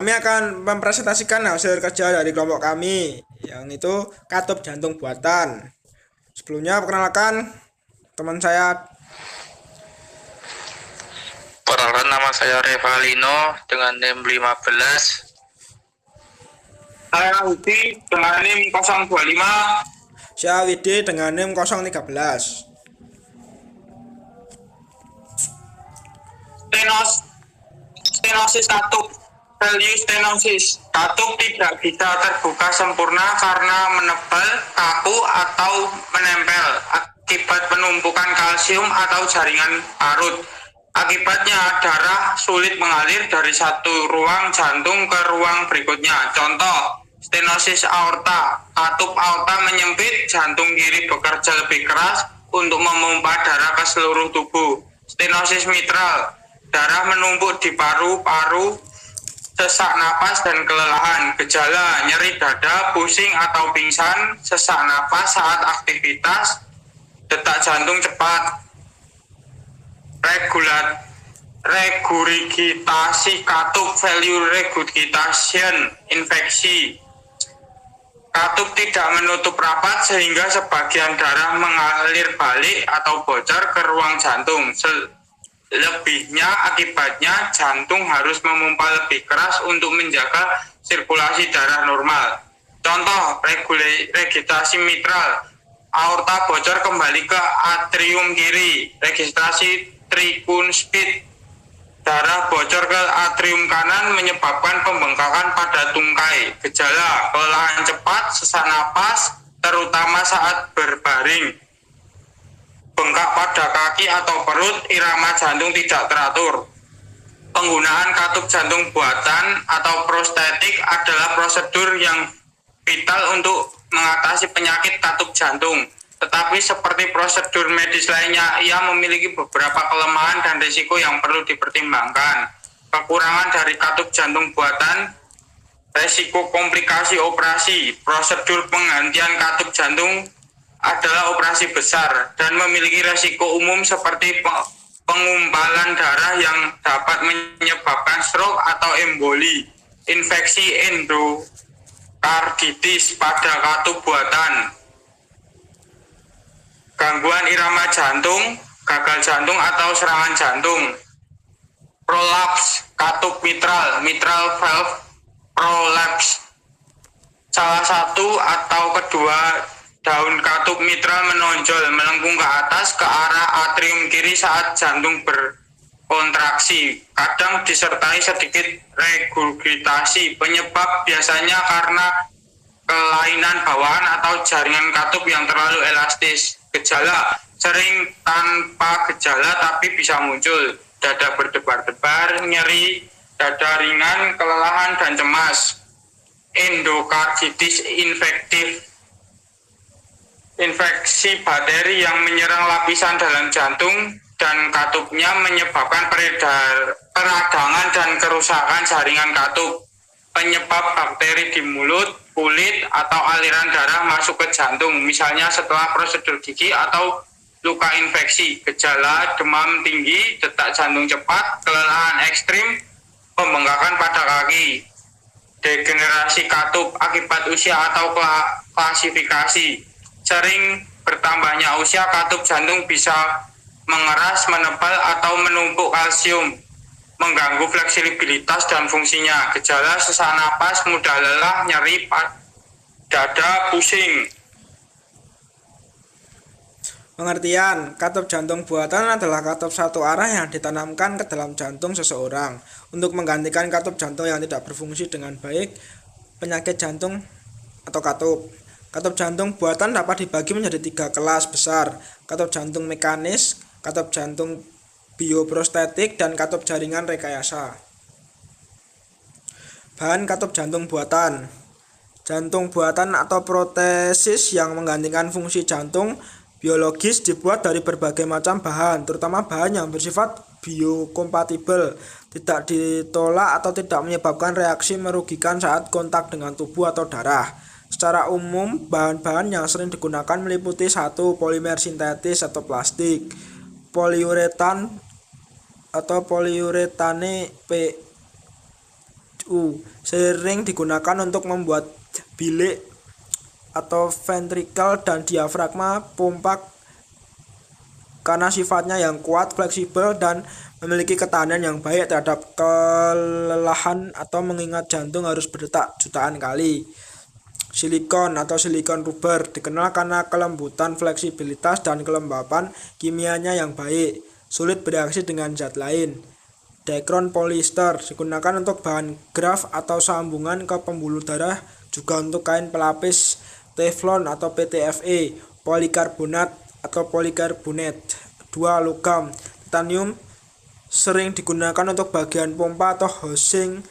Kami akan mempresentasikan hasil kerja dari kelompok kami, yang itu katup jantung buatan. Sebelumnya, perkenalkan teman saya. Perkenalkan, nama saya Revalino dengan NIM 15. Saya Udi dengan NIM 025. Syawidi dengan NIM 013. Stenosis katup. Value stenosis. Katup tidak bisa terbuka sempurna karena menebal, kaku, atau menempel akibat penumpukan kalsium atau jaringan parut. Akibatnya darah sulit mengalir dari satu ruang jantung ke ruang berikutnya. Contoh, stenosis aorta. Katup aorta menyempit, jantung kiri bekerja lebih keras untuk memompa darah ke seluruh tubuh. Stenosis mitral. Darah menumpuk di paru-paru, sesak napas dan kelelahan. Gejala nyeri dada, pusing atau pingsan, sesak napas saat aktivitas, detak jantung cepat. Regurgitasi katup. Value regurgitation. Infeksi. Katup tidak menutup rapat sehingga sebagian darah mengalir balik atau bocor ke ruang jantung. Lebihnya akibatnya jantung harus memompa lebih keras untuk menjaga sirkulasi darah normal. Contoh, regurgitasi mitral. Aorta bocor kembali ke atrium kiri. Registrasi tricuspid. Darah bocor ke atrium kanan menyebabkan pembengkakan pada tungkai. Gejala, kelelahan cepat, sesak napas, terutama saat berbaring. Bengkak pada kaki atau perut, irama jantung tidak teratur. Penggunaan katup jantung buatan atau prostetik adalah prosedur yang vital untuk mengatasi penyakit katup jantung. Tetapi seperti prosedur medis lainnya, ia memiliki beberapa kelemahan dan risiko yang perlu dipertimbangkan. Kekurangan dari katup jantung buatan, risiko komplikasi operasi. Prosedur penggantian katup jantung adalah operasi besar dan memiliki risiko umum seperti pengumpalan darah yang dapat menyebabkan stroke atau emboli, infeksi endokarditis pada katup buatan, gangguan irama jantung, gagal jantung atau serangan jantung, prolaps katup mitral, mitral valve prolaps. Salah satu atau kedua daun katup mitral menonjol melengkung ke atas ke arah atrium kiri saat jantung berkontraksi. Kadang disertai sedikit regurgitasi. Penyebab biasanya karena kelainan bawaan atau jaringan katup yang terlalu elastis. Gejala sering tanpa gejala tapi bisa muncul. Dada berdebar-debar, nyeri, dada ringan, kelelahan dan cemas. Endokarditis infektif. Infeksi bakteri yang menyerang lapisan dalam jantung dan katupnya menyebabkan peradangan dan kerusakan jaringan katup. Penyebab bakteri di mulut, kulit, atau aliran darah masuk ke jantung, misalnya setelah prosedur gigi atau luka infeksi. Gejala demam tinggi, detak jantung cepat, kelelahan ekstrim, pembengkakan pada kaki. Degenerasi katup akibat usia atau klasifikasi. Sering bertambahnya usia, katup jantung bisa mengeras, menebal, atau menumpuk kalsium, mengganggu fleksibilitas dan fungsinya. Gejala sesak napas, mudah lelah, nyeri dada, pusing. Pengertian, katup jantung buatan adalah katup satu arah yang ditanamkan ke dalam jantung seseorang untuk menggantikan katup jantung yang tidak berfungsi dengan baik, penyakit jantung atau katup. Katup jantung buatan dapat dibagi menjadi 3 kelas besar: katup jantung mekanis, katup jantung bioprostetik, dan katup jaringan rekayasa. Bahan katup jantung buatan: jantung buatan atau protesis yang menggantikan fungsi jantung biologis dibuat dari berbagai macam bahan, terutama bahan yang bersifat biokompatibel, tidak ditolak atau tidak menyebabkan reaksi merugikan saat kontak dengan tubuh atau darah. Secara umum, bahan-bahan yang sering digunakan meliputi 1. Polimer sintetis atau plastik, poliuretan atau poliuretane PSU sering digunakan untuk membuat bilik atau ventrikel dan diafragma pompa karena sifatnya yang kuat, fleksibel, dan memiliki ketahanan yang baik terhadap kelelahan atau mengingat jantung harus berdetak jutaan kali. Silikon atau silikon rubber dikenal karena kelembutan, fleksibilitas, dan kelembapan kimianya yang baik, sulit bereaksi dengan zat lain. Dacron polyester digunakan untuk bahan graf atau sambungan ke pembuluh darah, juga untuk kain pelapis Teflon atau PTFE, polikarbonat atau polikarbonat. 2. Logam. Titanium sering digunakan untuk bagian pompa atau housing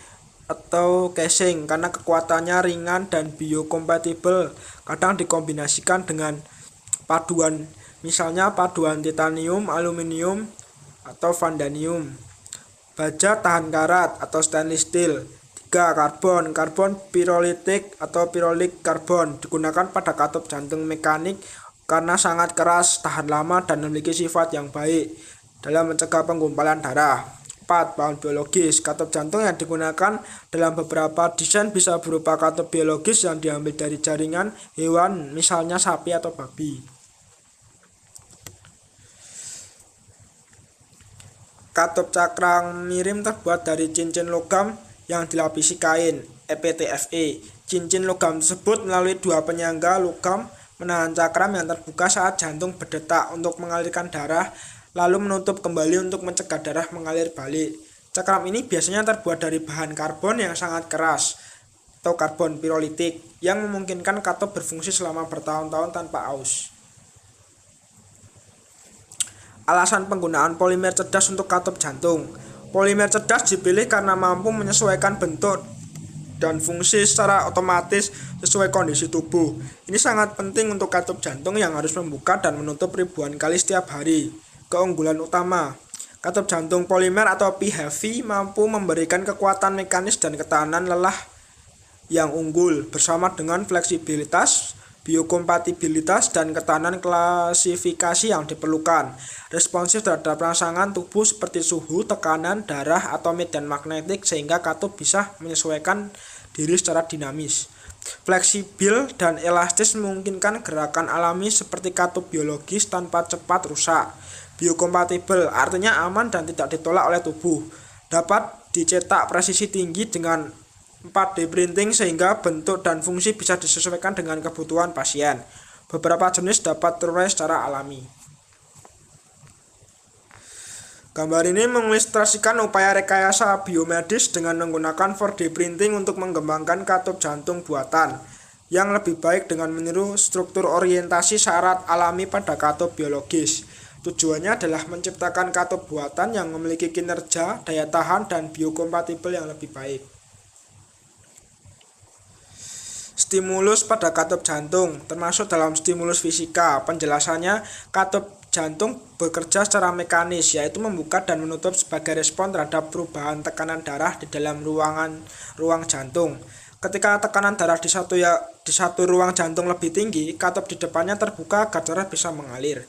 atau casing karena kekuatannya ringan dan biokompatibel. Kadang dikombinasikan dengan paduan, misalnya paduan titanium, aluminium, atau vanadium. Baja tahan karat atau stainless steel. 3. Karbon. Karbon pirolitik atau pirolik karbon digunakan pada katup jantung mekanik karena sangat keras, tahan lama, dan memiliki sifat yang baik dalam mencegah penggumpalan darah. 4. Bahan biologis. Katup jantung yang digunakan dalam beberapa desain bisa berupa katup biologis yang diambil dari jaringan hewan, misalnya sapi atau babi. Katup cakram mirim terbuat dari cincin logam yang dilapisi kain, EPTFE. Cincin logam tersebut melalui 2 penyangga logam menahan cakram yang terbuka saat jantung berdetak untuk mengalirkan darah, lalu menutup kembali untuk mencegah darah mengalir balik. Cakram ini biasanya terbuat dari bahan karbon yang sangat keras atau karbon pirolitik yang memungkinkan katup berfungsi selama bertahun-tahun tanpa aus. Alasan penggunaan polimer cerdas untuk katup jantung. Polimer cerdas dipilih karena mampu menyesuaikan bentuk dan fungsi secara otomatis sesuai kondisi tubuh. Ini sangat penting untuk katup jantung yang harus membuka dan menutup ribuan kali setiap hari. Keunggulan utama. Katup jantung polimer atau P-Heavy mampu memberikan kekuatan mekanis dan ketahanan lelah yang unggul bersama dengan fleksibilitas, biokompatibilitas, dan ketahanan klasifikasi yang diperlukan. Responsif terhadap rangsangan tubuh seperti suhu, tekanan, darah, atau medan magnetik sehingga katup bisa menyesuaikan diri secara dinamis. Fleksibel dan elastis memungkinkan gerakan alami seperti katup biologis tanpa cepat rusak. Biokompatibel artinya aman dan tidak ditolak oleh tubuh. Dapat dicetak presisi tinggi dengan 4D printing sehingga bentuk dan fungsi bisa disesuaikan dengan kebutuhan pasien. Beberapa jenis dapat terurai secara alami. Gambar ini mengilustrasikan upaya rekayasa biomedis dengan menggunakan 4D printing untuk mengembangkan katup jantung buatan yang lebih baik dengan meniru struktur orientasi syarat alami pada katup biologis. Tujuannya adalah menciptakan katup buatan yang memiliki kinerja, daya tahan, dan biokompatibel yang lebih baik. Stimulus pada katup jantung termasuk dalam stimulus fisika. Penjelasannya, katup jantung bekerja secara mekanis, yaitu membuka dan menutup sebagai respon terhadap perubahan tekanan darah di dalam ruang jantung. Ketika tekanan darah di satu ruang jantung lebih tinggi, katup di depannya terbuka agar darah bisa mengalir.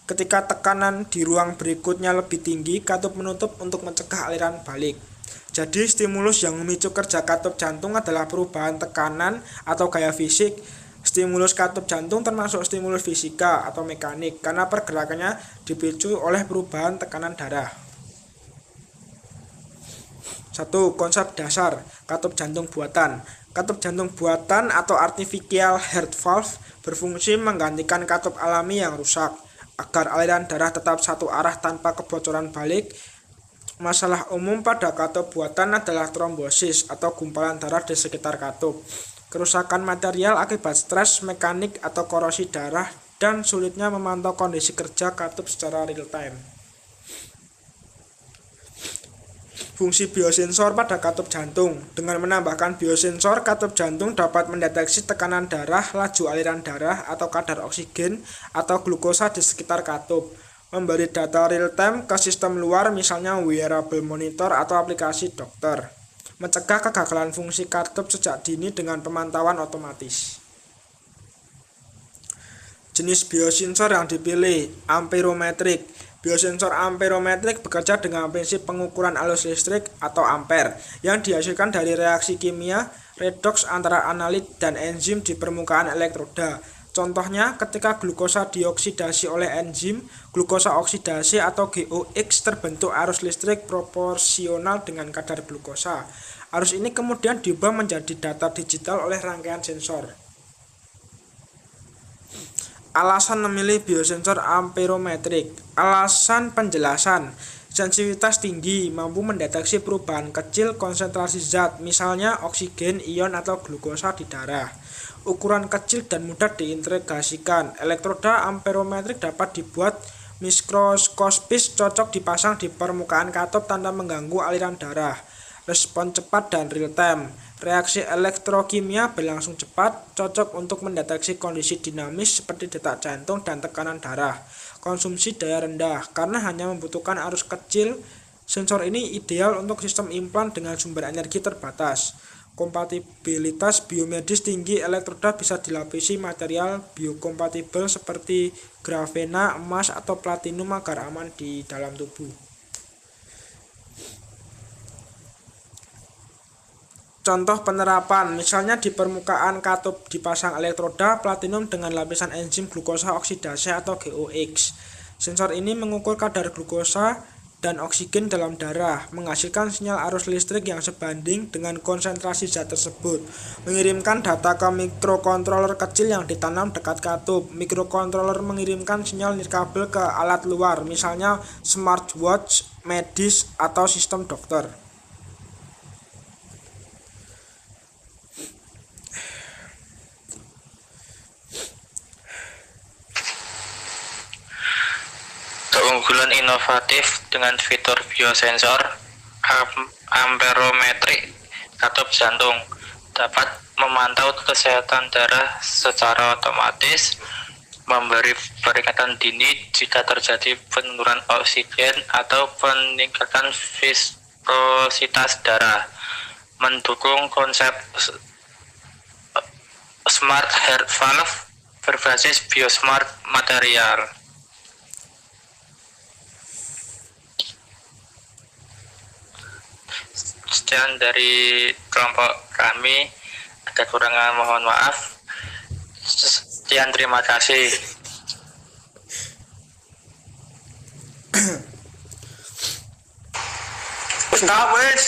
Ketika tekanan di ruang berikutnya lebih tinggi, katup menutup untuk mencegah aliran balik. Jadi stimulus yang memicu kerja katup jantung adalah perubahan tekanan atau gaya fisik. Stimulus katup jantung termasuk stimulus fisika atau mekanik karena pergerakannya dipicu oleh perubahan tekanan darah. 1. Konsep dasar katup jantung buatan. Katup jantung buatan atau artificial heart valve berfungsi menggantikan katup alami yang rusak agar aliran darah tetap satu arah tanpa kebocoran balik. Masalah umum pada katup buatan adalah trombosis atau gumpalan darah di sekitar katup, kerusakan material akibat stres mekanik atau korosi darah, dan sulitnya memantau kondisi kerja katup secara real time. Fungsi biosensor pada katup jantung. Dengan menambahkan biosensor, katup jantung dapat mendeteksi tekanan darah, laju aliran darah, atau kadar oksigen atau glukosa di sekitar katup. Memberi data real time ke sistem luar, misalnya wearable monitor atau aplikasi dokter. Mencegah kegagalan fungsi katup sejak dini dengan pemantauan otomatis. Jenis biosensor yang dipilih, amperometrik. Biosensor amperometrik bekerja dengan prinsip pengukuran arus listrik atau ampere yang dihasilkan dari reaksi kimia redoks antara analit dan enzim di permukaan elektroda. Contohnya, ketika glukosa dioksidasi oleh enzim, glukosa oksidasi atau GOX terbentuk arus listrik proporsional dengan kadar glukosa. Arus ini kemudian diubah menjadi data digital oleh rangkaian sensor. Alasan memilih biosensor amperometrik. Alasan penjelasan. Sensitivitas tinggi, mampu mendeteksi perubahan kecil konsentrasi zat, misalnya oksigen, ion, atau glukosa di darah. Ukuran kecil dan mudah diintegrasikan. Elektroda amperometrik dapat dibuat mikroskopis, cocok dipasang di permukaan katop tanpa mengganggu aliran darah. Respon cepat dan real time. Reaksi elektrokimia berlangsung cepat, cocok untuk mendeteksi kondisi dinamis seperti detak jantung dan tekanan darah. Konsumsi daya rendah, karena hanya membutuhkan arus kecil. Sensor ini ideal untuk sistem implan dengan sumber energi terbatas. Kompatibilitas biomedis tinggi, elektroda bisa dilapisi material biokompatibel seperti grafena, emas, atau platinum agar aman di dalam tubuh. Contoh penerapan, misalnya di permukaan katop dipasang elektroda platinum dengan lapisan enzim glukosa oksidasi atau GOX. Sensor ini mengukur kadar glukosa dan oksigen dalam darah, menghasilkan sinyal arus listrik yang sebanding dengan konsentrasi zat tersebut. Mengirimkan data ke mikrokontroler kecil yang ditanam dekat katop. Mikrokontroler mengirimkan sinyal nirkabel ke alat luar, misalnya smartwatch, medis, atau sistem dokter. Keunggulan inovatif dengan fitur biosensor amperometrik katop jantung dapat memantau kesehatan darah secara otomatis, memberi peringatan dini jika terjadi penurunan oksigen atau peningkatan viskositas darah, mendukung konsep smart heart valve berbasis biosmart material. Sekian dari kelompok kami, ada kurangan mohon maaf. Sekian, terima kasih. Wis.